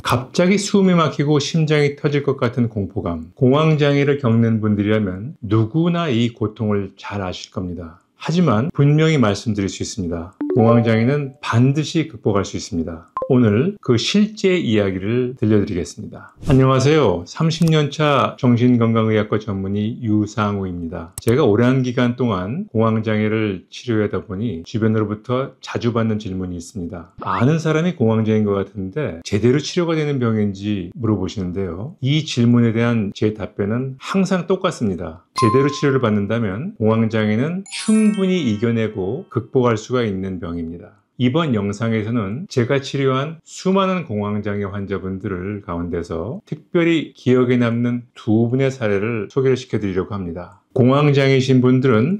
갑자기 숨이 막히고 심장이 터질 것 같은 공포감, 공황장애를 겪는 분들이라면 누구나 이 고통을 잘 아실 겁니다. 하지만 분명히 말씀드릴 수 있습니다. 공황장애는 반드시 극복할 수 있습니다. 오늘 그 실제 이야기를 들려드리겠습니다. 안녕하세요. 30년차 정신건강의학과 전문의 유상우입니다. 제가 오랜 기간 동안 공황장애를 치료하다 보니 주변으로부터 자주 받는 질문이 있습니다. 아는 사람이 공황장애인 것 같은데 제대로 치료가 되는 병인지 물어보시는데요. 이 질문에 대한 제 답변은 항상 똑같습니다. 제대로 치료를 받는다면 공황장애는 충분히 이겨내고 극복할 수가 있는 병입니다. 이번 영상에서는 제가 치료한 수많은 공황장애 환자분들을 가운데서 특별히 기억에 남는 두 분의 사례를 소개를 시켜드리려고 합니다. 공황장애이신 분들은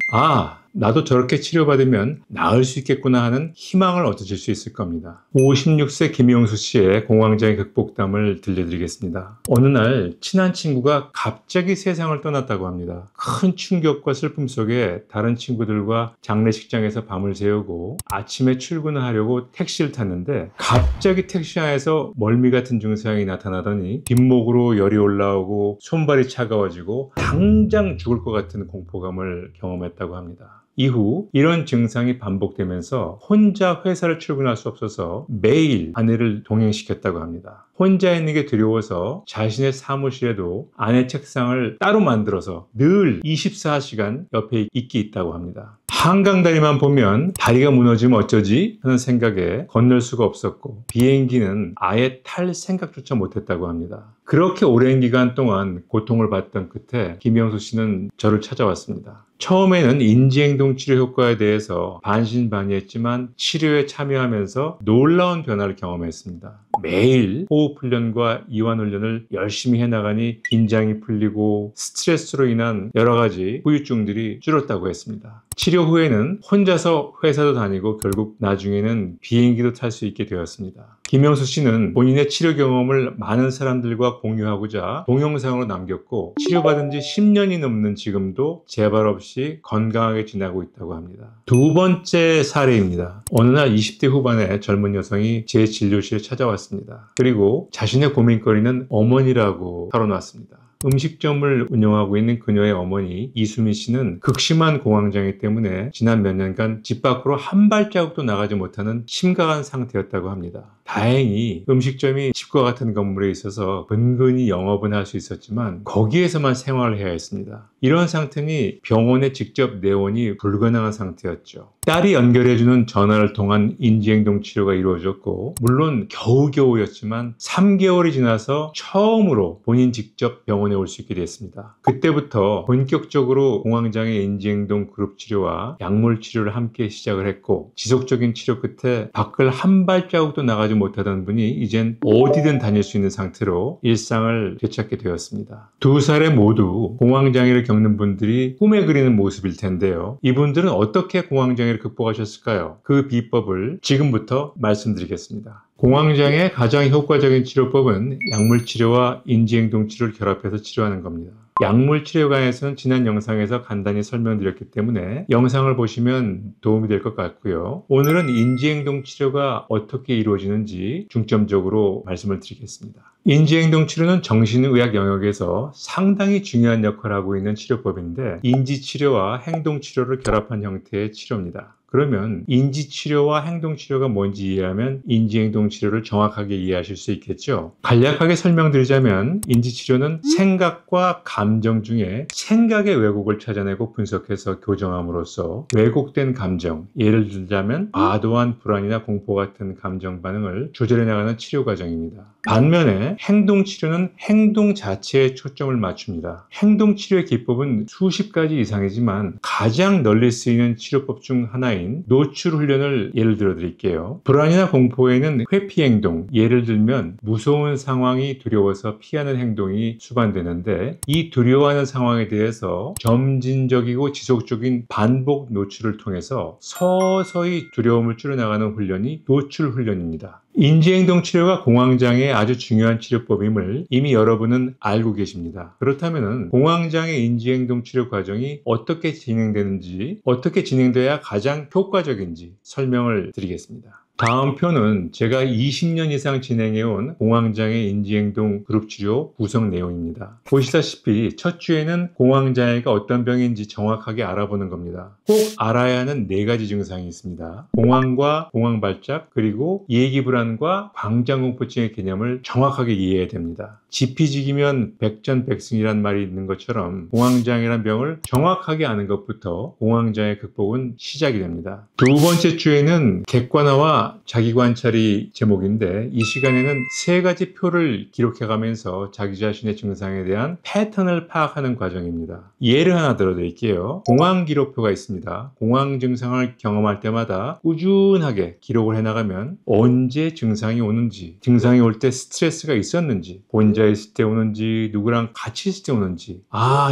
나도 저렇게 치료받으면 나을 수 있겠구나 하는 희망을 얻으실 수 있을 겁니다. 56세 김용수 씨의 공황장애 극복담을 들려드리겠습니다. 어느 날 친한 친구가 갑자기 세상을 떠났다고 합니다. 큰 충격과 슬픔 속에 다른 친구들과 장례식장에서 밤을 새우고 아침에 출근을 하려고 택시를 탔는데 갑자기 택시 안에서 멀미 같은 증상이 나타나더니 뒷목으로 열이 올라오고 손발이 차가워지고 당장 죽을 것 같은 공포감을 경험했다고 합니다. 이후 이런 증상이 반복되면서 혼자 회사를 출근할 수 없어서 매일 아내를 동행시켰다고 합니다. 혼자 있는 게 두려워서 자신의 사무실에도 아내 책상을 따로 만들어서 늘 24시간 옆에 있게 있다고 합니다. 한강다리만 보면 다리가 무너지면 어쩌지 하는 생각에 건널 수가 없었고 비행기는 아예 탈 생각조차 못했다고 합니다. 그렇게 오랜 기간 동안 고통을 받던 끝에 김영수 씨는 저를 찾아왔습니다. 처음에는 인지행동 치료 효과에 대해서 반신반의했지만 치료에 참여하면서 놀라운 변화를 경험했습니다. 매일 호흡 훈련과 이완 훈련을 열심히 해나가니 긴장이 풀리고 스트레스로 인한 여러 가지 후유증들이 줄었다고 했습니다. 치료 후에는 혼자서 회사도 다니고 결국 나중에는 비행기도 탈 수 있게 되었습니다. 김영수 씨는 본인의 치료 경험을 많은 사람들과 공유하고자 동영상으로 남겼고 치료받은 지 10년이 넘는 지금도 재발 없이 건강하게 지내고 있다고 합니다. 두 번째 사례입니다. 어느 날 20대 후반의 젊은 여성이 제 진료실에 찾아왔습니다. 그리고 자신의 고민거리는 어머니라고 털어놨습니다. 음식점을 운영하고 있는 그녀의 어머니 이수미 씨는 극심한 공황장애 때문에 지난 몇 년간 집 밖으로 한 발자국도 나가지 못하는 심각한 상태였다고 합니다. 다행히 음식점이 집과 같은 건물에 있어서 근근히 영업은 할 수 있었지만 거기에서만 생활을 해야 했습니다. 이런 상태니 병원에 직접 내원이 불가능한 상태였죠. 딸이 연결해주는 전화를 통한 인지행동 치료가 이루어졌고 물론 겨우겨우였지만 3개월이 지나서 처음으로 본인 직접 병원에 올 수 있게 됐습니다. 그때부터 본격적으로 공황장애 인지행동 그룹 치료와 약물 치료를 함께 시작을 했고 지속적인 치료 끝에 밖을 한 발자국도 나가지 못하던 분이 이젠 어디든 다닐 수 있는 상태로 일상을 되찾게 되었습니다. 두 사례 모두 공황장애를 겪는 분들이 꿈에 그리는 모습일 텐데요. 이분들은 어떻게 공황장애를 극복하셨을까요? 그 비법을 지금부터 말씀드리겠습니다. 공황장애의 가장 효과적인 치료법은 약물치료와 인지행동치료를 결합해서 치료하는 겁니다. 약물치료관에서는 지난 영상에서 간단히 설명드렸기 때문에 영상을 보시면 도움이 될 것 같고요. 오늘은 인지행동치료가 어떻게 이루어지는지 중점적으로 말씀을 드리겠습니다. 인지행동치료는 정신의학 영역에서 상당히 중요한 역할을 하고 있는 치료법인데 인지치료와 행동치료를 결합한 형태의 치료입니다. 그러면 인지치료와 행동치료가 뭔지 이해하면 인지행동치료를 정확하게 이해하실 수 있겠죠. 간략하게 설명드리자면 인지치료는 생각과 감정 중에 생각의 왜곡을 찾아내고 분석해서 교정함으로써 왜곡된 감정, 예를 들자면 과도한 불안이나 공포 같은 감정 반응을 조절해 나가는 치료 과정입니다. 반면에 행동치료는 행동 자체에 초점을 맞춥니다. 행동치료의 기법은 수십 가지 이상이지만 가장 널리 쓰이는 치료법 중 하나인 노출 훈련을 예를 들어 드릴게요. 불안이나 공포에는 회피 행동, 예를 들면 무서운 상황이 두려워서 피하는 행동이 수반되는데 이 두려워하는 상황에 대해서 점진적이고 지속적인 반복 노출을 통해서 서서히 두려움을 줄여나가는 훈련이 노출 훈련입니다. 인지행동 치료가 공황장애의 아주 중요한 치료법임을 이미 여러분은 알고 계십니다. 그렇다면 공황장애 인지행동 치료 과정이 어떻게 진행되는지, 어떻게 진행돼야 가장 효과적인지 설명을 드리겠습니다. 다음 표는 제가 20년 이상 진행해온 공황장애 인지행동 그룹치료 구성 내용입니다. 보시다시피 첫 주에는 공황장애가 어떤 병인지 정확하게 알아보는 겁니다. 꼭 알아야 하는 4가지 증상이 있습니다. 공황과 공황발작, 그리고 예기불안과 광장공포증의 개념을 정확하게 이해해야 됩니다. 지피지기면 백전백승이란 말이 있는 것처럼 공황장애란 병을 정확하게 아는 것부터 공황장애 극복은 시작이 됩니다. 두 번째 주에는 객관화와 자기관찰이 제목인데, 이 시간에는 3가지 표를 기록해가면서 자기 자신의 증상에 대한 패턴을 파악하는 과정입니다. 예를 하나 들어드릴게요. 공황기록표가 있습니다. 공황 증상을 경험할 때마다 꾸준하게 기록을 해나가면 언제 증상이 오는지, 증상이 올 때 스트레스가 있었는지, 혼자 있을 때 오는지, 누구랑 같이 있을 때 오는지,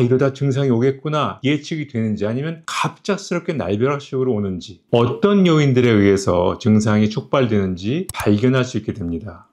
이러다 증상이 오겠구나 예측이 되는지, 아니면 갑작스럽게 날벼락식으로 오는지, 어떤 요인들에 의해서 증상이 촉발되는지 발견할 수 있게 됩니다.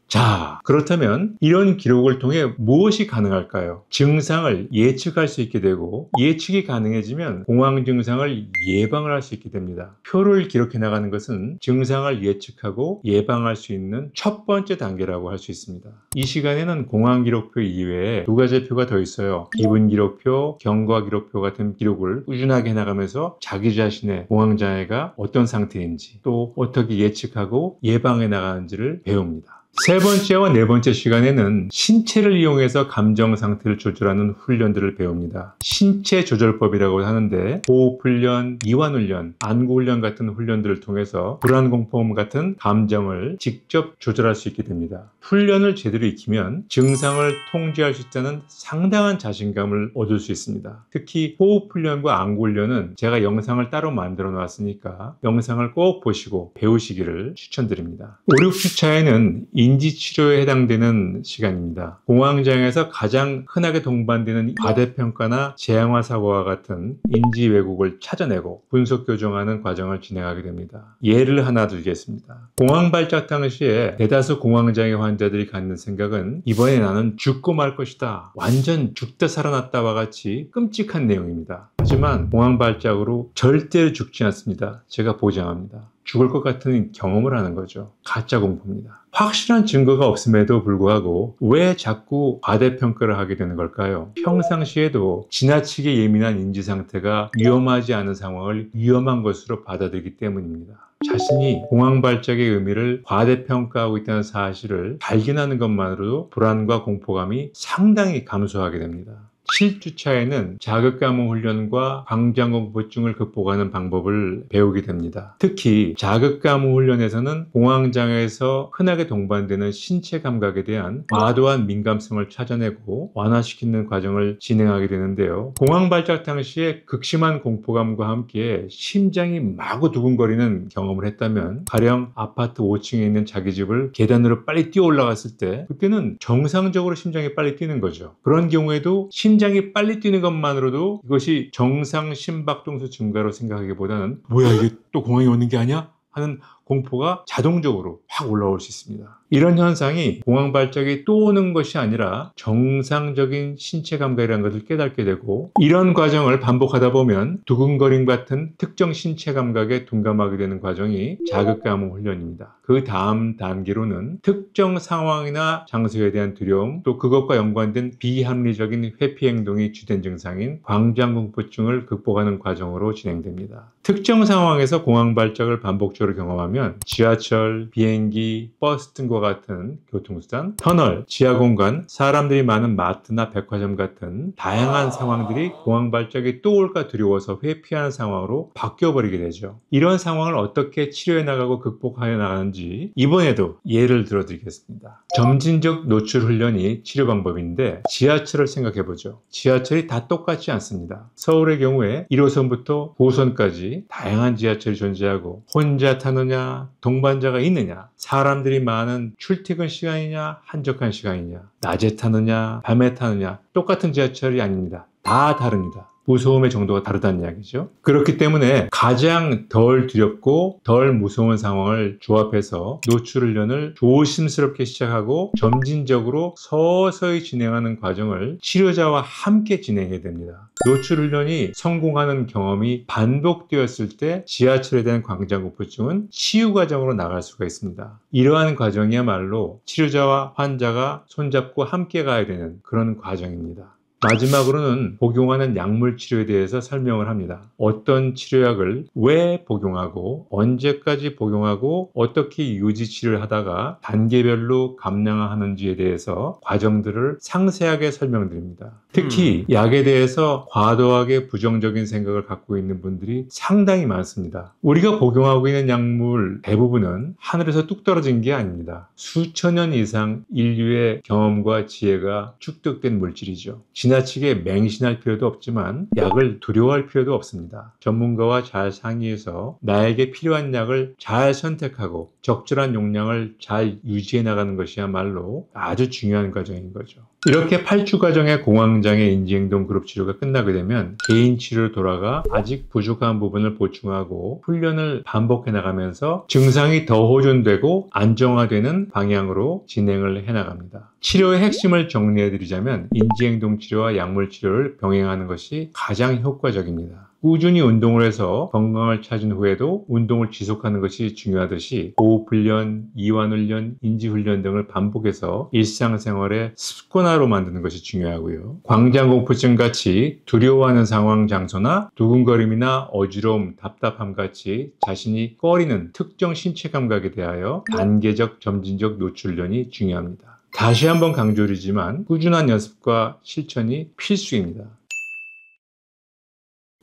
자, 그렇다면 이런 기록을 통해 무엇이 가능할까요? 증상을 예측할 수 있게 되고, 예측이 가능해지면 공황 증상을 예방을 할 수 있게 됩니다. 표를 기록해 나가는 것은 증상을 예측하고 예방할 수 있는 첫 번째 단계라고 할 수 있습니다. 이 시간에는 공황 기록표 이외에 2가지 표가 더 있어요. 기분 기록표, 경과 기록표 같은 기록을 꾸준하게 해나가면서 자기 자신의 공황 장애가 어떤 상태인지, 또 어떻게 예측하고 예방해 나가는지를 배웁니다. 3번째와 4번째 시간에는 신체를 이용해서 감정 상태를 조절하는 훈련들을 배웁니다. 신체 조절법이라고 하는데, 호흡훈련, 이완훈련, 안구훈련 같은 훈련들을 통해서 불안, 공포감 같은 감정을 직접 조절할 수 있게 됩니다. 훈련을 제대로 익히면 증상을 통제할 수 있다는 상당한 자신감을 얻을 수 있습니다. 특히 호흡훈련과 안구훈련은 제가 영상을 따로 만들어 놨으니까 영상을 꼭 보시고 배우시기를 추천드립니다. 5, 6주차에는 인지치료에 해당되는 시간입니다. 공황장애에서 가장 흔하게 동반되는 과대평가나 제항화 사고와 같은 인지 왜곡을 찾아내고 분석 교정하는 과정을 진행하게 됩니다. 예를 하나 들겠습니다. 공황발작 당시에 대다수 공황장애 환자들이 갖는 생각은 이번에 나는 죽고 말 것이다, 완전 죽다 살아났다와 같이 끔찍한 내용입니다. 하지만 공황발작으로 절대로 죽지 않습니다. 제가 보장합니다. 죽을 것 같은 경험을 하는 거죠. 가짜 공포입니다. 확실한 증거가 없음에도 불구하고 왜 자꾸 과대평가를 하게 되는 걸까요? 평상시에도 지나치게 예민한 인지 상태가 위험하지 않은 상황을 위험한 것으로 받아들이기 때문입니다. 자신이 공황발작의 의미를 과대평가하고 있다는 사실을 발견하는 것만으로도 불안과 공포감이 상당히 감소하게 됩니다. 7주차에는 자극감호 훈련과 광장공포증을 극복하는 방법을 배우게 됩니다. 특히 자극감호 훈련에서는 공황장애에서 흔하게 동반되는 신체 감각에 대한 과도한 민감성을 찾아내고 완화시키는 과정을 진행하게 되는데요. 공황발작 당시에 극심한 공포감과 함께 심장이 마구 두근거리는 경험을 했다면, 가령 아파트 5층에 있는 자기 집을 계단으로 빨리 뛰어 올라갔을 때, 그때는 정상적으로 심장이 빨리 뛰는 거죠. 그런 경우에도 심장이 빨리 뛰는 것만으로도 이것이 정상 심박동수 증가로 생각하기보다는 뭐야 이게 또 공황이 오는 게 아니야? 하는 공포가 자동적으로 확 올라올 수 있습니다. 이런 현상이 공황발작이 또 오는 것이 아니라 정상적인 신체 감각이라는 것을 깨닫게 되고, 이런 과정을 반복하다 보면 두근거림 같은 특정 신체 감각에 둔감하게 되는 과정이 자극감호 훈련입니다. 그 다음 단계로는 특정 상황이나 장소에 대한 두려움, 또 그것과 연관된 비합리적인 회피 행동이 주된 증상인 광장공포증을 극복하는 과정으로 진행됩니다. 특정 상황에서 공황발작을 반복적으로 경험하면 지하철, 비행기, 버스 등과 같은 교통수단, 터널, 지하공간, 사람들이 많은 마트나 백화점 같은 다양한 상황들이 공황발작이 또 올까 두려워서 회피하는 상황으로 바뀌어버리게 되죠. 이런 상황을 어떻게 치료해 나가고 극복하여 나가는지 이번에도 예를 들어드리겠습니다. 점진적 노출 훈련이 치료 방법인데, 지하철을 생각해보죠. 지하철이 다 똑같지 않습니다. 서울의 경우에 1호선부터 9호선까지 다양한 지하철이 존재하고, 혼자 타느냐, 동반자가 있느냐, 사람들이 많은 출퇴근 시간이냐, 한적한 시간이냐, 낮에 타느냐, 밤에 타느냐, 똑같은 지하철이 아닙니다. 다 다릅니다. 무서움의 정도가 다르다는 이야기죠. 그렇기 때문에 가장 덜 두렵고 덜 무서운 상황을 조합해서 노출훈련을 조심스럽게 시작하고 점진적으로 서서히 진행하는 과정을 치료자와 함께 진행해야 됩니다. 노출훈련이 성공하는 경험이 반복되었을 때 지하철에 대한 광장공포증은 치유 과정으로 나갈 수가 있습니다. 이러한 과정이야말로 치료자와 환자가 손잡고 함께 가야 되는 그런 과정입니다. 마지막으로는 복용하는 약물 치료에 대해서 설명을 합니다. 어떤 치료약을 왜 복용하고 언제까지 복용하고 어떻게 유지 치료를 하다가 단계별로 감량하는지에 대해서 과정들을 상세하게 설명드립니다. 특히 약에 대해서 과도하게 부정적인 생각을 갖고 있는 분들이 상당히 많습니다. 우리가 복용하고 있는 약물 대부분은 하늘에서 뚝 떨어진 게 아닙니다. 수천 년 이상 인류의 경험과 지혜가 축적된 물질이죠. 지나치게 맹신할 필요도 없지만 약을 두려워할 필요도 없습니다. 전문가와 잘 상의해서 나에게 필요한 약을 잘 선택하고 적절한 용량을 잘 유지해 나가는 것이야말로 아주 중요한 과정인 거죠. 이렇게 8주 과정의 공황장애 인지행동 그룹 치료가 끝나게 되면 개인 치료로 돌아가 아직 부족한 부분을 보충하고 훈련을 반복해 나가면서 증상이 더 호전되고 안정화되는 방향으로 진행을 해 나갑니다. 치료의 핵심을 정리해 드리자면 인지행동 치료와 약물 치료를 병행하는 것이 가장 효과적입니다. 꾸준히 운동을 해서 건강을 찾은 후에도 운동을 지속하는 것이 중요하듯이 호흡훈련, 이완훈련, 인지훈련 등을 반복해서 일상생활의 습관화로 만드는 것이 중요하고요. 광장공포증 같이 두려워하는 상황, 장소나 두근거림이나 어지러움, 답답함 같이 자신이 꺼리는 특정 신체 감각에 대하여 단계적, 점진적 노출훈련이 중요합니다. 다시 한번 강조드리지만 꾸준한 연습과 실천이 필수입니다.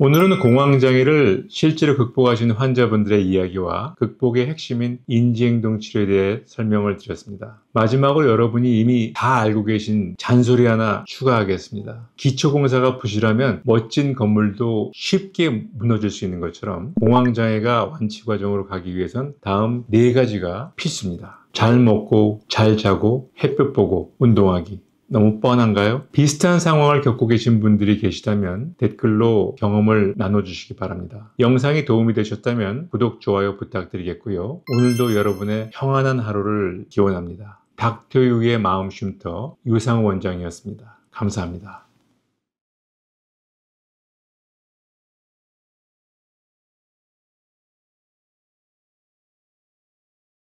오늘은 공황장애를 실제로 극복하신 환자분들의 이야기와 극복의 핵심인 인지행동 치료에 대해 설명을 드렸습니다. 마지막으로 여러분이 이미 다 알고 계신 잔소리 하나 추가하겠습니다. 기초공사가 부실하면 멋진 건물도 쉽게 무너질 수 있는 것처럼 공황장애가 완치 과정으로 가기 위해선 다음 4가지가 필수입니다. 잘 먹고 잘 자고 햇볕 보고 운동하기. 너무 뻔한가요? 비슷한 상황을 겪고 계신 분들이 계시다면 댓글로 경험을 나눠주시기 바랍니다. 영상이 도움이 되셨다면 구독, 좋아요 부탁드리겠고요. 오늘도 여러분의 평안한 하루를 기원합니다. 닥터유의 마음쉼터 유상호 원장이었습니다. 감사합니다.